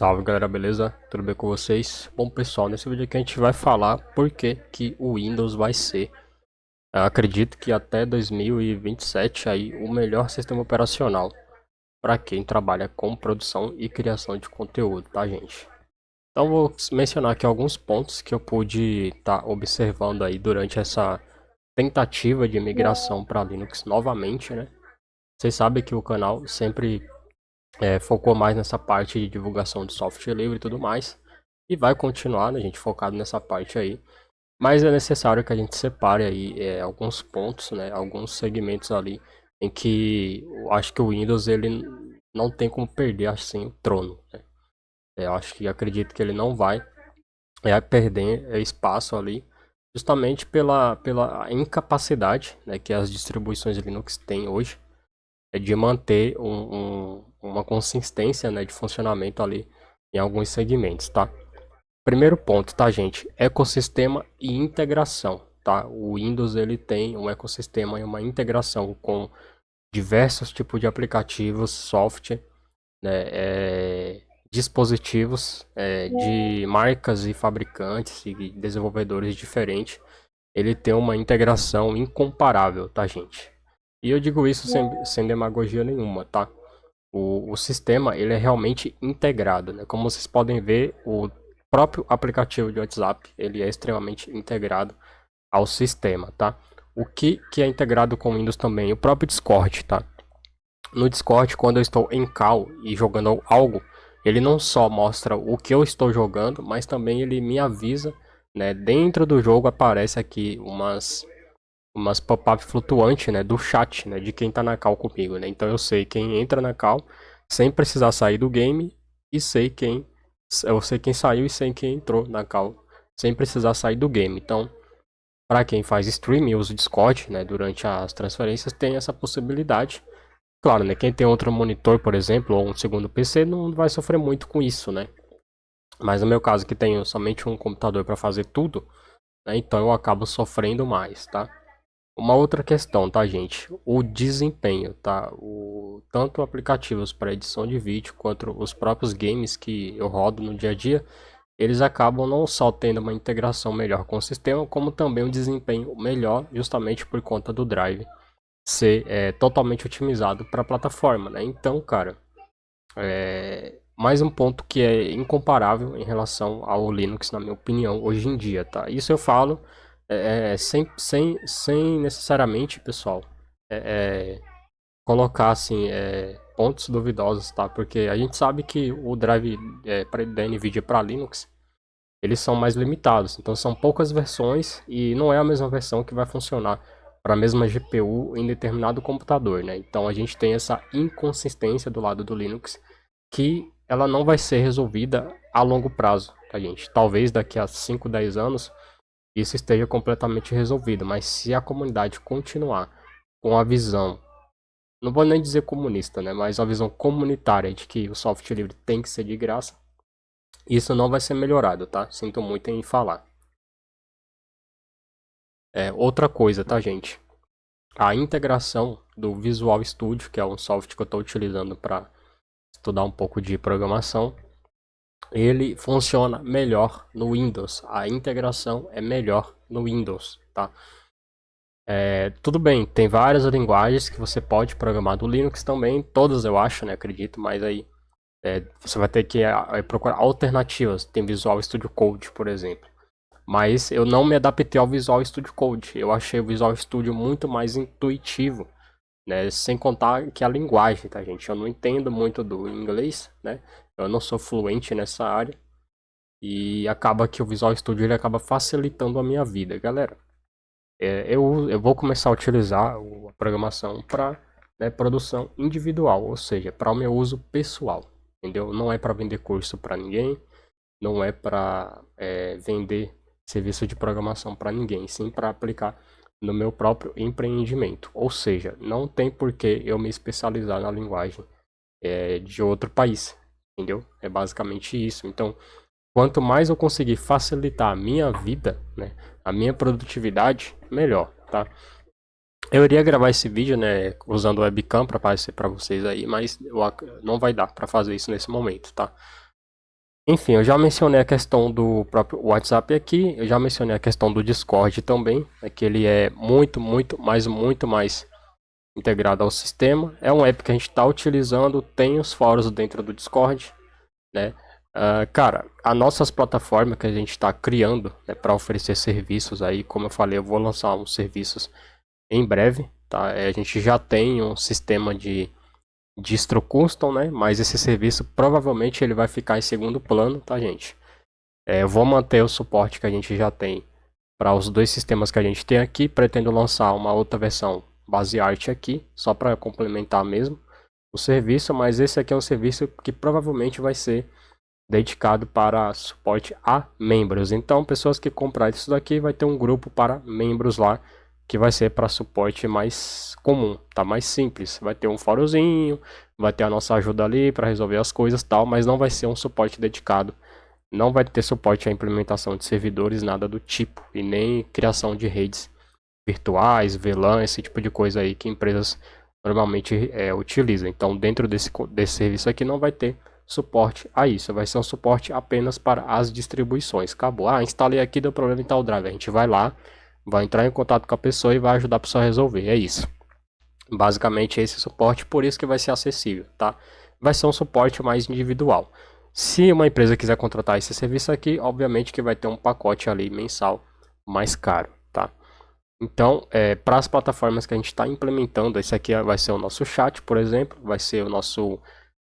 Salve galera, beleza? Tudo bem com vocês? Bom pessoal, nesse vídeo aqui a gente vai falar por que o Windows vai ser, eu acredito que até 2027 aí, o melhor sistema operacional para quem trabalha com produção e criação de conteúdo, tá gente? Então vou mencionar aqui alguns pontos que eu pude estar observando aí durante essa tentativa de migração para Linux novamente, né? Vocês sabem que o canal sempre focou mais nessa parte de divulgação de software livre e tudo mais. E vai continuar, né, a gente focado nessa parte aí. Mas é necessário que a gente separe aí alguns pontos, né, alguns segmentos ali em que eu acho que o Windows ele não tem como perder assim o trono, né? Eu acho que acredito que ele não vai perder espaço ali, justamente pela incapacidade, né, que as distribuições Linux têm hoje de manter uma consistência, né, de funcionamento ali em alguns segmentos, tá? Primeiro ponto, tá, gente? Ecossistema e integração, tá? O Windows ele tem um ecossistema e uma integração com diversos tipos de aplicativos, software, né, dispositivos de marcas e fabricantes e desenvolvedores diferentes. Ele tem uma integração incomparável, tá, gente? E eu digo isso sem demagogia nenhuma, tá? O sistema ele é realmente integrado, né? Como vocês podem ver, o próprio aplicativo de WhatsApp ele é extremamente integrado ao sistema, tá? O que é integrado com o Windows também? O próprio Discord, tá? No Discord, quando eu estou em call e jogando algo, ele não só mostra o que eu estou jogando, mas também ele me avisa, né? Dentro do jogo aparece aqui umas pop-up flutuantes, né, do chat, né, de quem tá na call comigo, né? Então eu sei quem entra na call sem precisar sair do game e eu sei quem saiu e sei quem entrou na call sem precisar sair do game. Então, para quem faz stream e usa o Discord, né, durante as transferências tem essa possibilidade. Claro, né, quem tem outro monitor, por exemplo, ou um segundo PC não vai sofrer muito com isso, né? Mas no meu caso que tenho somente um computador para fazer tudo, né, então eu acabo sofrendo mais, tá? Uma outra questão, tá, gente? O desempenho, tá? Tanto aplicativos para edição de vídeo quanto os próprios games que eu rodo no dia a dia, eles acabam não só tendo uma integração melhor com o sistema, como também um desempenho melhor, justamente por conta do drive ser totalmente otimizado para a plataforma, né? Então, cara, mais um ponto que é incomparável em relação ao Linux, na minha opinião, hoje em dia, tá? Isso eu falo sem necessariamente, pessoal, colocar assim pontos duvidosos, tá? Porque a gente sabe que o drive da NVIDIA para Linux eles são mais limitados, então são poucas versões e não é a mesma versão que vai funcionar para a mesma GPU em determinado computador, né? Então a gente tem essa inconsistência do lado do Linux que ela não vai ser resolvida a longo prazo, tá, gente? Talvez daqui a 5, 10 anos isso esteja completamente resolvido, mas se a comunidade continuar com a visão, não vou nem dizer comunista, né, mas a visão comunitária de que o software livre tem que ser de graça, isso não vai ser melhorado, tá? Sinto muito em falar. Outra coisa, tá, gente? A integração do Visual Studio, que é um software que eu estou utilizando para estudar um pouco de programação, ele funciona melhor no Windows. A integração é melhor no Windows, tá? Tudo bem, tem várias linguagens que você pode programar do Linux também, todas eu acho, né? Acredito, mas aí você vai ter que procurar alternativas. Tem Visual Studio Code, por exemplo. Mas eu não me adaptei ao Visual Studio Code. Eu achei o Visual Studio muito mais intuitivo, né? Sem contar que a linguagem, tá, gente? Eu não entendo muito do inglês, né? Eu não sou fluente nessa área. E acaba que o Visual Studio ele acaba facilitando a minha vida, galera. Eu vou começar a utilizar a programação para produção individual, ou seja, para o meu uso pessoal, entendeu? Não é para vender curso para ninguém, não é para vender serviço de programação para ninguém, sim para aplicar no meu próprio empreendimento. Ou seja, não tem por que eu me especializar na linguagem de outro país, entendeu? É basicamente isso. Então, quanto mais eu conseguir facilitar a minha vida, né, a minha produtividade, melhor, tá? Eu iria gravar esse vídeo, né, usando o webcam para aparecer para vocês aí, mas não vai dar para fazer isso nesse momento, tá? Enfim, eu já mencionei a questão do próprio WhatsApp aqui, eu já mencionei a questão do Discord também, que ele é muito mais integrado ao sistema. É um app que a gente está utilizando, tem os fóruns dentro do Discord, né? Cara, as nossas plataformas que a gente está criando, né, para oferecer serviços aí, como eu falei, eu vou lançar uns serviços em breve, tá? A gente já tem um sistema de distro custom, né? Mas esse serviço provavelmente ele vai ficar em segundo plano, tá, gente? Eu vou manter o suporte que a gente já tem para os dois sistemas que a gente tem aqui. Pretendo lançar uma outra versão base arte aqui, só para complementar mesmo o serviço, mas esse aqui é um serviço que provavelmente vai ser dedicado para suporte a membros. Então, pessoas que comprarem isso daqui vai ter um grupo para membros lá que vai ser para suporte mais comum, tá? Mais simples. Vai ter um fóruzinho, vai ter a nossa ajuda ali para resolver as coisas, tal, mas não vai ser um suporte dedicado. Não vai ter suporte à implementação de servidores, nada do tipo, e nem criação de redes virtuais, VLAN, esse tipo de coisa aí que empresas normalmente utilizam. Então, dentro desse serviço aqui não vai ter suporte a isso, vai ser um suporte apenas para as distribuições. Acabou. Instalei aqui, deu problema em tal drive. A gente vai lá, vai entrar em contato com a pessoa e vai ajudar a pessoa a resolver. É isso. Basicamente esse suporte, por isso que vai ser acessível, tá? Vai ser um suporte mais individual. Se uma empresa quiser contratar esse serviço aqui, obviamente que vai ter um pacote ali mensal mais caro, tá? Então, para as plataformas que a gente está implementando, esse aqui vai ser o nosso chat, por exemplo, vai ser o nosso,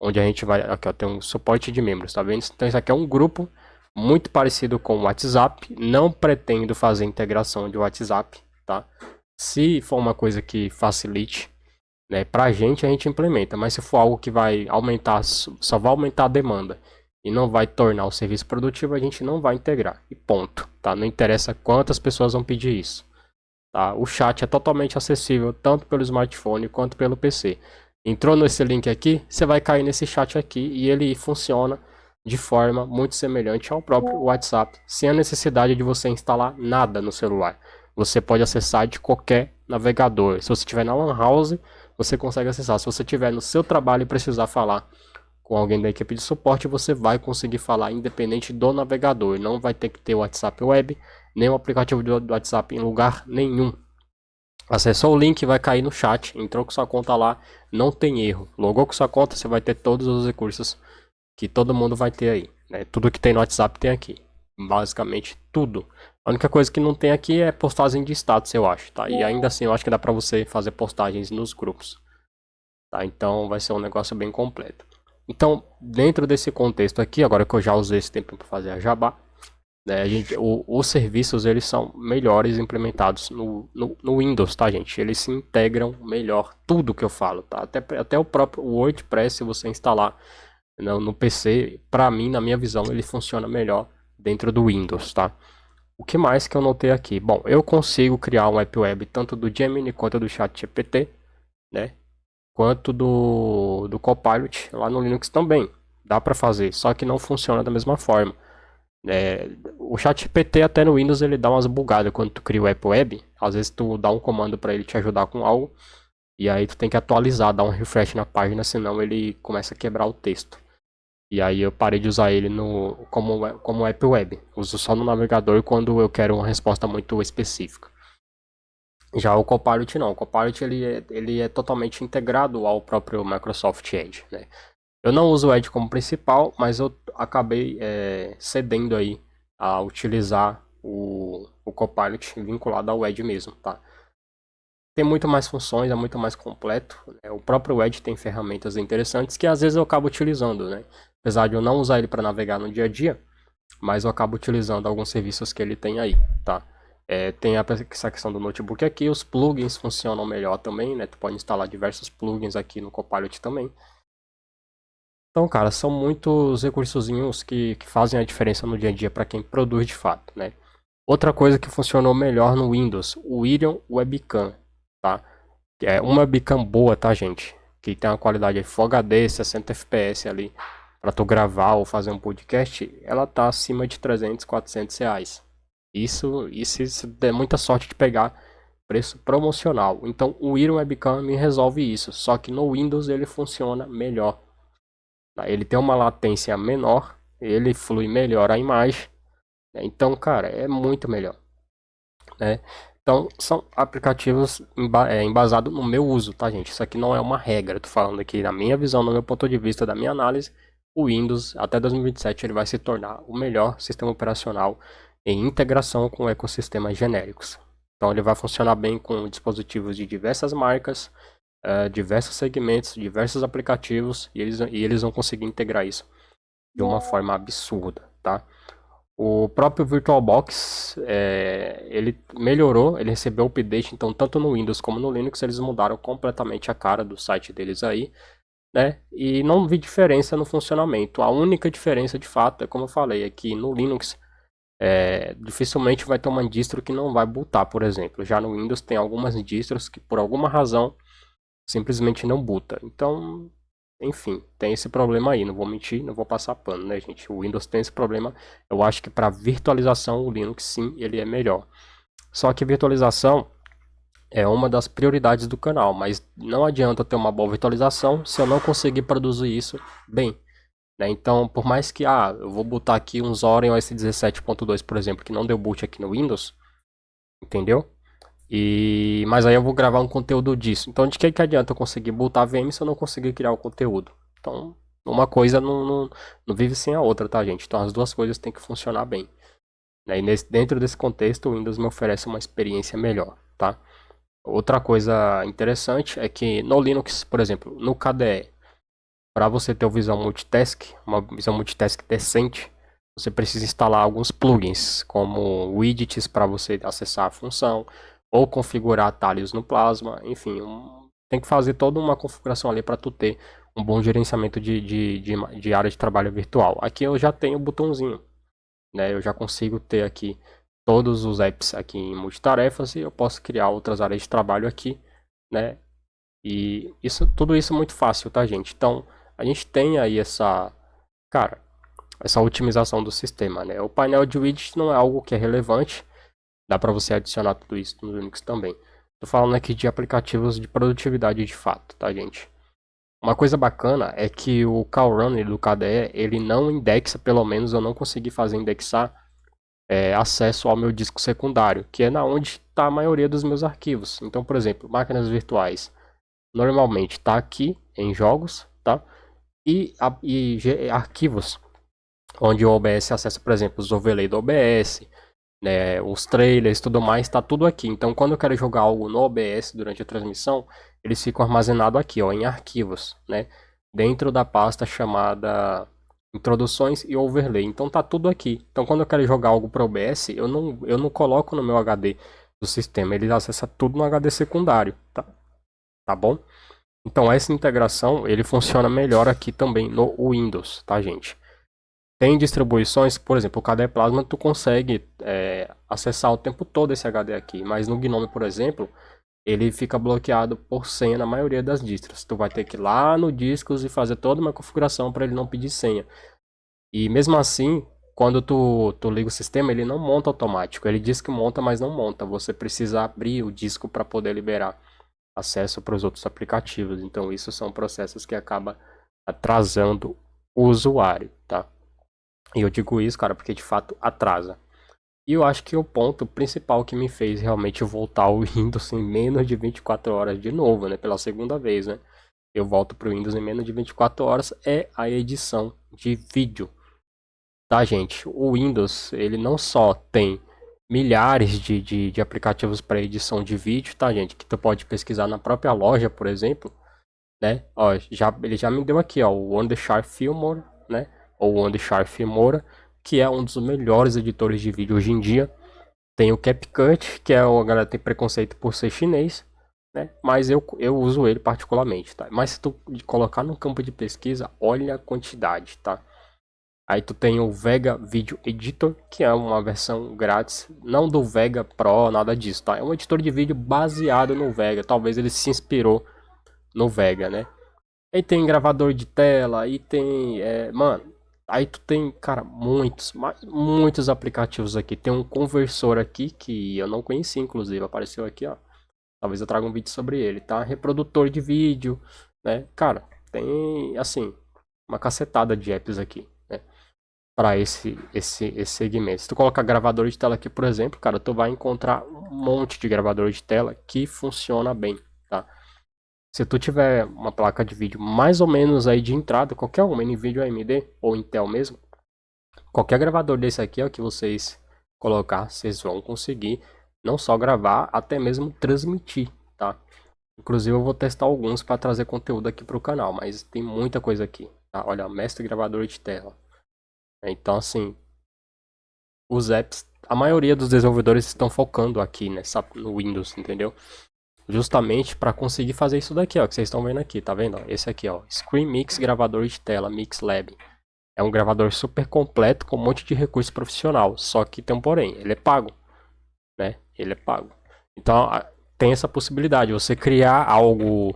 onde a gente vai, aqui ó, tem um suporte de membros, tá vendo? Então, isso aqui é um grupo muito parecido com o WhatsApp, não pretendo fazer integração de WhatsApp, tá? Se for uma coisa que facilite, né, para a gente implementa, mas se for algo que vai aumentar, só vai aumentar a demanda e não vai tornar o serviço produtivo, a gente não vai integrar, e ponto, tá? Não interessa quantas pessoas vão pedir isso. Tá? O chat é totalmente acessível tanto pelo smartphone quanto pelo PC. Entrou nesse link aqui, você vai cair nesse chat aqui e ele funciona de forma muito semelhante ao próprio WhatsApp, sem a necessidade de você instalar nada no celular. Você pode acessar de qualquer navegador. Se você estiver na Lan House, você consegue acessar. Se você estiver no seu trabalho e precisar falar com alguém da equipe de suporte, você vai conseguir falar independente do navegador. Não vai ter que ter o WhatsApp Web, nem o aplicativo do WhatsApp em lugar nenhum. Acessou o link, vai cair no chat, entrou com sua conta lá, não tem erro. Logou com sua conta, você vai ter todos os recursos que todo mundo vai ter aí, né? Tudo que tem no WhatsApp tem aqui. Basicamente tudo. A única coisa que não tem aqui é postagem de status, eu acho, tá? E ainda assim eu acho que dá pra você fazer postagens nos grupos, tá? Então vai ser um negócio bem completo. Então, dentro desse contexto aqui, agora que eu já usei esse tempo para fazer a jabá, né, os serviços eles são melhores implementados no Windows, tá, gente? Eles se integram melhor, tudo que eu falo, tá? Até o próprio WordPress, se você instalar no PC, para mim, na minha visão, ele funciona melhor dentro do Windows, tá? O que mais que eu notei aqui? Bom, eu consigo criar um app web tanto do Gemini quanto do ChatGPT, né? Quanto do Copilot lá no Linux também. Dá para fazer, só que não funciona da mesma forma. O ChatGPT até no Windows ele dá umas bugadas quando tu cria o app web. Às vezes tu dá um comando para ele te ajudar com algo e aí tu tem que atualizar, dar um refresh na página, senão ele começa a quebrar o texto. E aí eu parei de usar ele como app web. Uso só no navegador quando eu quero uma resposta muito específica. Já o Copilot não. O Copilot ele é totalmente integrado ao próprio Microsoft Edge, né? Eu não uso o Edge como principal, mas eu acabei cedendo aí a utilizar o Copilot vinculado ao Edge mesmo, tá? Tem muito mais funções, é muito mais completo, né? O próprio Edge tem ferramentas interessantes que às vezes eu acabo utilizando, né? Apesar de eu não usar ele para navegar no dia a dia, mas eu acabo utilizando alguns serviços que ele tem aí, tá? Tem essa questão do notebook aqui, os plugins funcionam melhor também, né? Tu pode instalar diversos plugins aqui no Copilot também. Então, cara, são muitos recursozinhos que fazem a diferença no dia a dia para quem produz de fato, né? Outra coisa que funcionou melhor no Windows, o Irion Webcam, tá? É uma webcam boa, tá, gente? Que tem uma qualidade Full HD, 60 FPS ali, para tu gravar ou fazer um podcast, ela tá acima de 300, 400 reais. Isso der muita sorte de pegar preço promocional. Então, o Irion Webcam me resolve isso, só que no Windows ele funciona melhor. Ele tem uma latência menor ele flui melhor a imagem, né? Então, cara, é muito melhor, né? Então, são aplicativos embasados no meu uso, tá, gente? Isso aqui não é uma regra, eu tô falando aqui na minha visão, no meu ponto de vista, da minha análise, o Windows, até 2027, ele vai se tornar o melhor sistema operacional em integração com ecossistemas genéricos. Então, ele vai funcionar bem com dispositivos de diversas marcas, diversos segmentos, diversos aplicativos, e eles vão conseguir integrar isso de uma forma absurda, tá? O próprio VirtualBox, ele melhorou, ele recebeu update, então tanto no Windows como no Linux eles mudaram completamente a cara do site deles aí, né? E não vi diferença no funcionamento. A única diferença de fato é, como eu falei, é que no Linux dificilmente vai ter uma distro que não vai bootar, por exemplo. Já no Windows tem algumas distros que por alguma razão simplesmente não boota. Então, enfim, tem esse problema aí, não vou mentir, não vou passar pano, né, gente? O Windows tem esse problema. Eu acho que para virtualização o Linux sim, ele é melhor. Só que virtualização é uma das prioridades do canal, mas não adianta ter uma boa virtualização se eu não conseguir produzir isso bem, né? Então, por mais que eu vou botar aqui um Zorin OS 17.2, por exemplo, que não deu boot aqui no Windows, entendeu? Mas aí eu vou gravar um conteúdo disso. Então de que adianta eu conseguir botar VM se eu não conseguir criar o conteúdo? Então uma coisa não vive sem a outra, tá, gente? Então as duas coisas têm que funcionar bem, né? E dentro desse contexto o Windows me oferece uma experiência melhor, tá? Outra coisa interessante é que no Linux, por exemplo, no KDE, para você ter uma visão multitask decente, você precisa instalar alguns plugins, como widgets para você acessar a função, ou configurar atalhos no Plasma, enfim, tem que fazer toda uma configuração ali para tu ter um bom gerenciamento de área de trabalho virtual. Aqui eu já tenho o botãozinho, né? Eu já consigo ter aqui todos os apps aqui em multitarefas e eu posso criar outras áreas de trabalho aqui, né? E tudo isso é muito fácil, tá, gente? Então, a gente tem aí cara, essa otimização do sistema, né? O painel de widget não é algo que é relevante, dá para você adicionar tudo isso no Linux também. Tô falando aqui de aplicativos de produtividade de fato, tá, gente? Uma coisa bacana é que o CalRunner do KDE, ele não indexa, pelo menos eu não consegui fazer indexar acesso ao meu disco secundário, que é na onde está a maioria dos meus arquivos. Então, por exemplo, máquinas virtuais normalmente está aqui em jogos, tá? E arquivos onde o OBS acessa, por exemplo, os overlay do OBS, né, os trailers, tudo mais, está tudo aqui. Então, quando eu quero jogar algo no OBS durante a transmissão, eles ficam armazenados aqui, ó, em arquivos, né, dentro da pasta chamada introduções e overlay. Então tá tudo aqui. Então, quando eu quero jogar algo para OBS, eu não coloco no meu HD do sistema, ele acessa tudo no HD secundário, tá bom? Então essa integração ele funciona melhor aqui também no Windows, tá, gente? Tem distribuições, por exemplo, o KDE Plasma tu consegue acessar o tempo todo esse HD aqui, mas no Gnome, por exemplo, ele fica bloqueado por senha na maioria das distros. Tu vai ter que ir lá no discos e fazer toda uma configuração para ele não pedir senha. E mesmo assim, quando tu liga o sistema, ele não monta automático. Ele diz que monta, mas não monta. Você precisa abrir o disco para poder liberar acesso para os outros aplicativos. Então, isso são processos que acabam atrasando o usuário, tá? E eu digo isso, cara, porque de fato atrasa. E eu acho que o ponto principal que me fez realmente voltar ao Windows em menos de 24 horas de novo, né? Pela segunda vez, né? Eu volto para o Windows em menos de 24 horas é a edição de vídeo. Tá, gente? O Windows, ele não só tem milhares de aplicativos para edição de vídeo, tá, gente? Que tu pode pesquisar na própria loja, por exemplo, né? Ó, ele já me deu aqui, ó, o Wondershare Filmora, né? Ou Wondershare Filmora, que é um dos melhores editores de vídeo hoje em dia. Tem o CapCut, que a galera tem preconceito por ser chinês, né? Mas eu uso ele particularmente, tá? Mas se tu colocar no campo de pesquisa, olha a quantidade, tá? Aí tu tem o Vega Video Editor, que é uma versão grátis, não do Vega Pro, nada disso, tá? É um editor de vídeo baseado no Vega, talvez ele se inspirou no Vega, né? Aí tem gravador de tela, aí tem, mano, aí tu tem, cara, muitos aplicativos aqui. Tem um conversor aqui que eu não conheci, inclusive, apareceu aqui, ó. Talvez eu traga um vídeo sobre ele, tá? Reprodutor de vídeo, né? Cara, tem, assim, uma cacetada de apps aqui, né? para esse segmento. Se tu colocar gravador de tela aqui, por exemplo, cara, tu vai encontrar um monte de gravador de tela que funciona bem, tá? Se tu tiver uma placa de vídeo mais ou menos aí de entrada, qualquer uma, NVIDIA ou AMD, ou Intel mesmo, qualquer gravador desse aqui, ó, que vocês colocar, vocês vão conseguir não só gravar, até mesmo transmitir, tá? Inclusive eu vou testar alguns para trazer conteúdo aqui para o canal, mas tem muita coisa aqui, tá? Olha, mestre gravador de tela. Então assim, os apps, a maioria dos desenvolvedores estão focando aqui no Windows, entendeu? Justamente para conseguir fazer isso daqui, ó, que vocês estão vendo aqui, tá vendo? Esse aqui, ó, Screen Mix gravador de tela, Mix Lab. É um gravador super completo com um monte de recurso profissional, só que tem um porém, ele é pago, né? Ele é pago. Então tem essa possibilidade, você criar algo,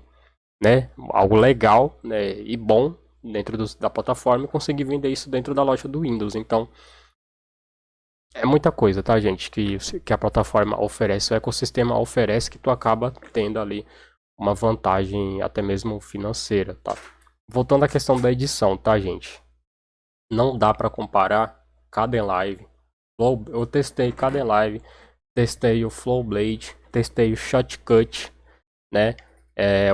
né, algo legal, né, e bom dentro da plataforma e conseguir vender isso dentro da loja do Windows. Então é muita coisa, tá, gente, que a plataforma oferece, o ecossistema oferece, que tu acaba tendo ali uma vantagem até mesmo financeira, tá? Voltando à questão da edição, tá, gente? Não dá para comparar Kdenlive. Eu testei Kdenlive, testei o Flowblade, testei o Shotcut, né?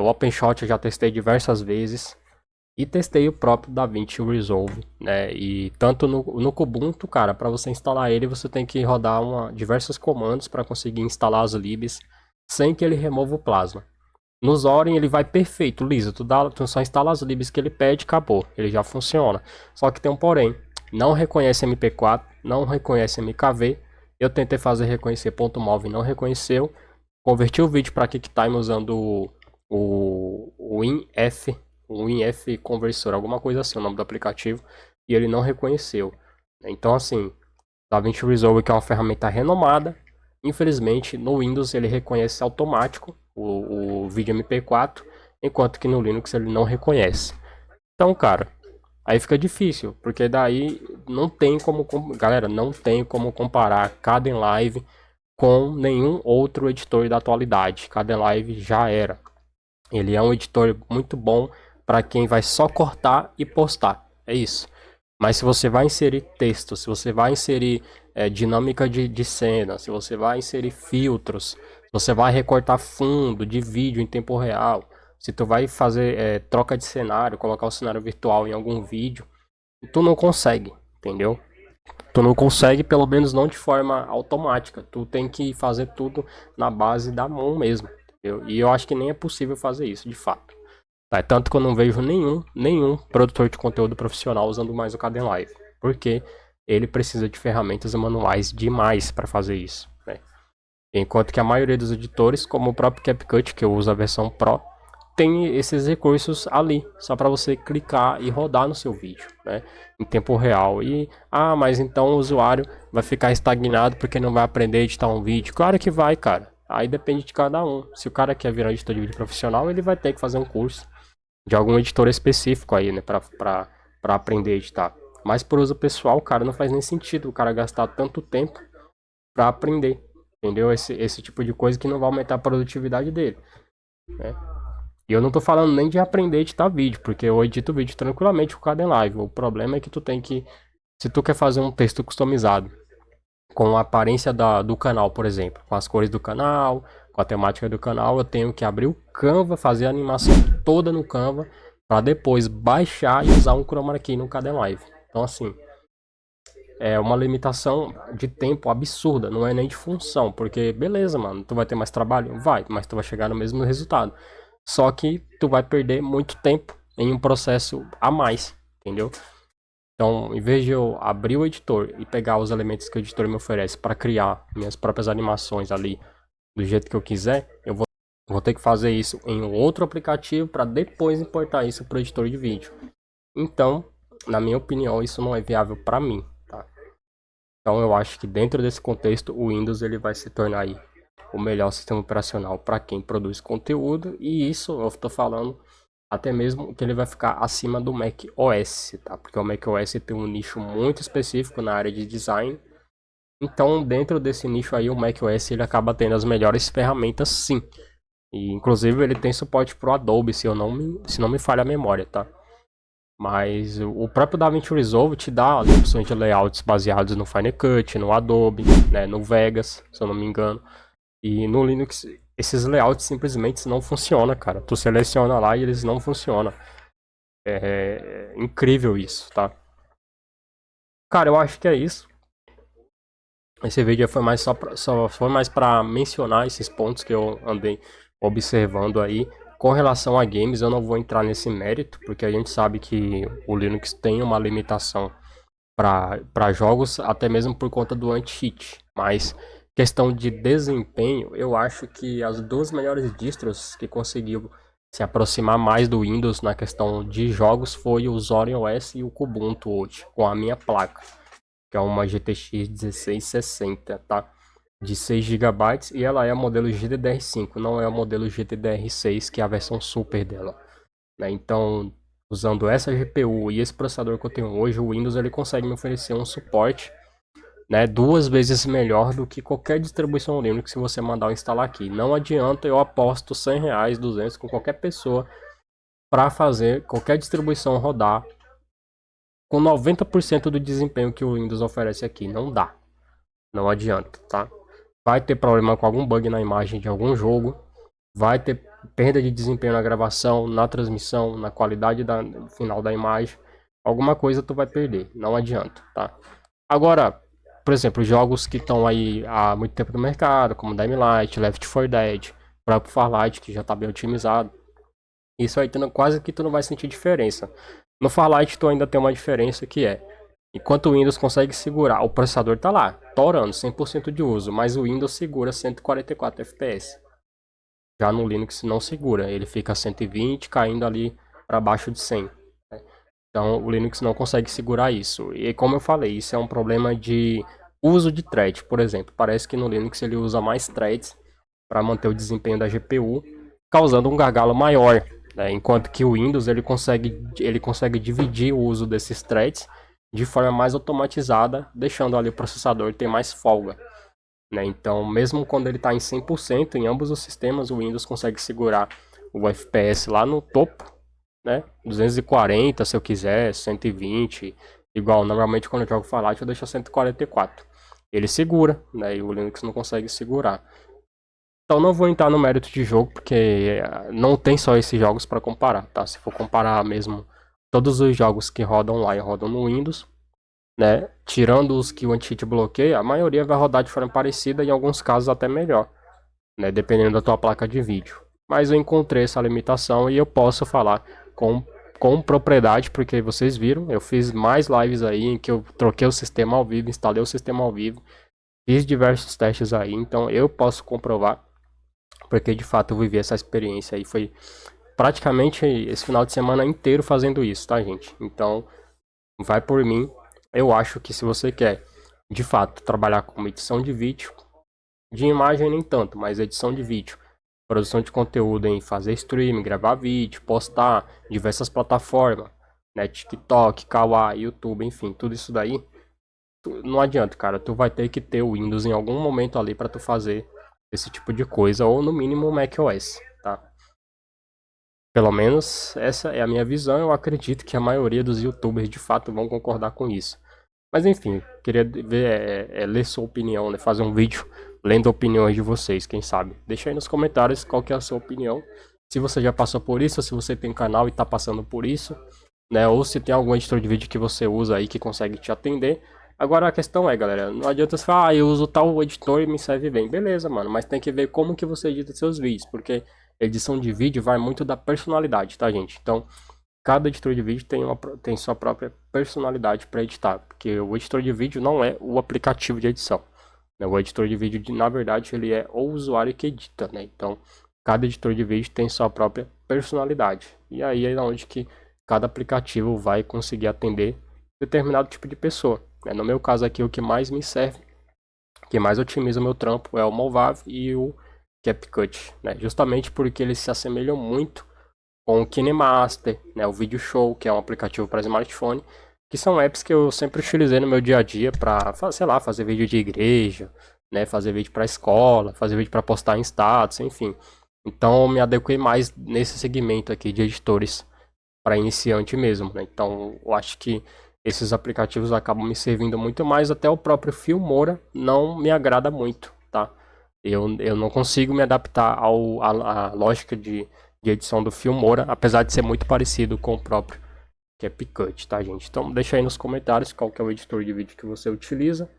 O OpenShot eu já testei diversas vezes. E testei o próprio DaVinci Resolve, né? E tanto no Kubuntu, cara, para você instalar ele, você tem que rodar diversos comandos para conseguir instalar as libs sem que ele remova o plasma. No Zorin ele vai perfeito, liso. Tu só instala as libs que ele pede, acabou. Ele já funciona. Só que tem um porém. Não reconhece MP4, não reconhece MKV. Eu tentei fazer reconhecer ponto .mov e não reconheceu. Converti o vídeo para QuickTime usando o WinF. O WinF Conversor, alguma coisa assim, o nome do aplicativo. E ele não reconheceu. Então assim, DaVinci Resolve, que é uma ferramenta renomada, infelizmente no Windows ele reconhece automático o vídeo MP4, enquanto que no Linux ele não reconhece. Então, cara, aí fica difícil, porque daí não tem como, galera, não tem como comparar Kdenlive com nenhum outro editor da atualidade. Kdenlive já era. Ele é um editor muito bom para quem vai só cortar e postar. É isso. Mas se você vai inserir texto, se você vai inserir dinâmica de cena, se você vai inserir filtros, se você vai recortar fundo de vídeo em tempo real, se tu vai fazer troca de cenário, colocar o cenário virtual em algum vídeo, tu não consegue, entendeu? Tu não consegue, pelo menos não de forma automática. Tu tem que fazer tudo na base da mão mesmo, entendeu? E eu acho que nem é possível fazer isso, de fato. Tá, tanto que eu não vejo nenhum produtor de conteúdo profissional usando mais o Kdenlive, porque ele precisa de ferramentas manuais demais para fazer isso, né? Enquanto que a maioria dos editores, como o próprio CapCut, que eu uso a versão Pro, tem esses recursos ali, só para você clicar e rodar no seu vídeo, né, em tempo real. E, mas então o usuário vai ficar estagnado porque não vai aprender a editar um vídeo. Claro que vai, cara. Aí depende de cada um. Se o cara quer virar editor de vídeo profissional, ele vai ter que fazer um curso de algum editor específico aí, né, pra aprender a editar. Mas por uso pessoal, cara, não faz nem sentido o cara gastar tanto tempo pra aprender, entendeu? Esse tipo de coisa que não vai aumentar a produtividade dele, né? E eu não tô falando nem de aprender a editar vídeo, porque eu edito vídeo tranquilamente com o Kdenlive. O problema é que tu tem que, se tu quer fazer um texto customizado, com a aparência do canal, por exemplo, com as cores do canal, com a temática do canal, eu tenho que abrir o Canva, fazer a animação toda no Canva, para depois baixar e usar um chroma key no Kdenlive. Então assim, é uma limitação de tempo absurda, não é nem de função, porque beleza, mano, tu vai ter mais trabalho? Vai, mas tu vai chegar no mesmo resultado. Só que tu vai perder muito tempo em um processo a mais, entendeu? Então, em vez de eu abrir o editor e pegar os elementos que o editor me oferece para criar minhas próprias animações ali do jeito que eu quiser, eu vou ter que fazer isso em um outro aplicativo para depois importar isso para o editor de vídeo. Então, na minha opinião, isso não é viável para mim, tá? Então, eu acho que dentro desse contexto, o Windows ele vai se tornar aí o melhor sistema operacional para quem produz conteúdo, e isso eu estou falando até mesmo que ele vai ficar acima do Mac OS, tá? Porque o Mac OS tem um nicho muito específico na área de design. Então, dentro desse nicho aí, o Mac OS ele acaba tendo as melhores ferramentas, sim. E inclusive ele tem suporte pro Adobe, se não me falha a memória, tá? Mas o próprio DaVinci Resolve te dá ali opções de layouts baseados no Final Cut, no Adobe, né, no Vegas, se eu não me engano. E no Linux, esses layouts simplesmente não funcionam, cara. Tu seleciona lá e eles não funcionam. É incrível isso, tá? Cara, eu acho que é isso. Esse vídeo foi mais só foi mais para mencionar esses pontos que eu andei observando aí. Com relação a games, eu não vou entrar nesse mérito, porque a gente sabe que o Linux tem uma limitação para jogos, até mesmo por conta do anti-cheat. Mas questão de desempenho, eu acho que as duas melhores distros que conseguiu se aproximar mais do Windows na questão de jogos foi o Zorin OS e o Kubuntu hoje, com a minha placa, que é uma GTX 1660, tá? De 6 GB e ela é o modelo GDDR5, não é o modelo GDDR6, que é a versão super dela, né? Então, usando essa GPU e esse processador que eu tenho hoje, o Windows ele consegue me oferecer um suporte, né, 2 vezes melhor do que qualquer distribuição Linux que você mandar eu instalar aqui. Não adianta, eu aposto R$ 100, 200 com qualquer pessoa para fazer qualquer distribuição rodar com 90% do desempenho que o Windows oferece aqui. Não dá. Não adianta, tá? Vai ter problema com algum bug na imagem de algum jogo, vai ter perda de desempenho na gravação, na transmissão, na qualidade final da imagem. Alguma coisa tu vai perder, não adianta, tá? Agora, por exemplo, jogos que estão aí há muito tempo no mercado, como Dying Light, Left 4 Dead, próprio Farlight, que já está bem otimizado. Isso aí quase que tu não vai sentir diferença. No Farlight tu ainda tem uma diferença que é, enquanto o Windows consegue segurar, o processador tá lá, torando 100% de uso, mas o Windows segura 144 FPS. Já no Linux não segura, ele fica 120, caindo ali para baixo de 100. Né? Então o Linux não consegue segurar isso. E como eu falei, isso é um problema de uso de thread, por exemplo. Parece que no Linux ele usa mais threads para manter o desempenho da GPU, causando um gargalo maior. Né? Enquanto que o Windows ele consegue dividir o uso desses threads de forma mais automatizada, deixando ali o processador ter mais folga. Né? Então, mesmo quando ele está em 100%, em ambos os sistemas, o Windows consegue segurar o FPS lá no topo, né? 240 se eu quiser, 120, igual normalmente quando eu jogo Fallout eu deixo 144. Ele segura, né? E o Linux não consegue segurar. Então não vou entrar no mérito de jogo, porque não tem só esses jogos para comparar, tá? Se for comparar mesmo todos os jogos que rodam lá e rodam no Windows, né? Tirando os que o anti-cheat bloqueia, a maioria vai rodar de forma parecida e em alguns casos até melhor, né? Dependendo da tua placa de vídeo. Mas eu encontrei essa limitação e eu posso falar com propriedade, porque vocês viram, eu fiz mais lives aí em que eu troquei o sistema ao vivo, instalei o sistema ao vivo, fiz diversos testes aí, então eu posso comprovar, porque de fato eu vivi essa experiência aí, foi praticamente esse final de semana inteiro fazendo isso, tá, gente? Então, vai por mim. Eu acho que se você quer, de fato, trabalhar com edição de vídeo, de imagem nem tanto, mas edição de vídeo, produção de conteúdo em fazer streaming, gravar vídeo, postar, diversas plataformas, né, TikTok, Kawaii, YouTube, enfim, tudo isso daí, não adianta, cara, tu vai ter que ter o Windows em algum momento ali para tu fazer esse tipo de coisa, ou no mínimo o macOS, tá? Pelo menos essa é a minha visão, eu acredito que a maioria dos YouTubers de fato vão concordar com isso. Mas enfim, queria ver, ler sua opinião, né? Fazer um vídeo lendo opiniões de vocês, quem sabe. Deixa aí nos comentários qual que é a sua opinião. Se você já passou por isso, ou se você tem canal e tá passando por isso, né? Ou se tem algum editor de vídeo que você usa aí que consegue te atender. Agora a questão é, galera, não adianta você falar, eu uso tal editor e me serve bem. Beleza, mano, mas tem que ver como que você edita seus vídeos, porque edição de vídeo vai muito da personalidade, tá, gente? Então, cada editor de vídeo tem sua própria personalidade para editar, porque o editor de vídeo não é o aplicativo de edição. Né? O editor de vídeo, na verdade, ele é o usuário que edita, né? Então, cada editor de vídeo tem sua própria personalidade. E aí é onde que cada aplicativo vai conseguir atender determinado tipo de pessoa. Né? No meu caso aqui, o que mais me serve, o que mais otimiza o meu trampo é o Movav e o CapCut, né? Justamente porque eles se assemelham muito com o KineMaster, né, o Video Show, que é um aplicativo para smartphone, que são apps que eu sempre utilizei no meu dia a dia para, sei lá, fazer vídeo de igreja, né, fazer vídeo para escola, fazer vídeo para postar em status, enfim. Então eu me adequei mais nesse segmento aqui de editores para iniciante mesmo, né? Então, eu acho que esses aplicativos acabam me servindo muito mais, até o próprio Filmora não me agrada muito, tá? Eu não consigo me adaptar à lógica de edição do Filmora, apesar de ser muito parecido com o próprio CapCut, tá, gente? Então, deixa aí nos comentários qual que é o editor de vídeo que você utiliza.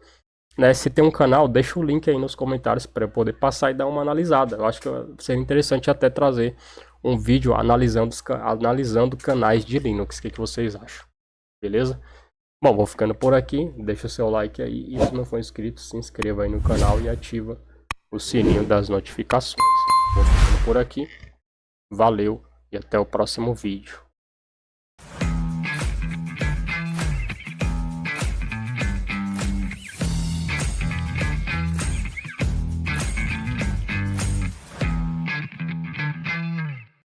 Né, se tem um canal, deixa o link aí nos comentários para eu poder passar e dar uma analisada. Eu acho que seria interessante até trazer um vídeo analisando canais de Linux. O que vocês acham? Beleza? Bom, vou ficando por aqui. Deixa o seu like aí. E se não for inscrito, se inscreva aí no canal e ativa o sininho das notificações. Vou ficando por aqui. Valeu e até o próximo vídeo.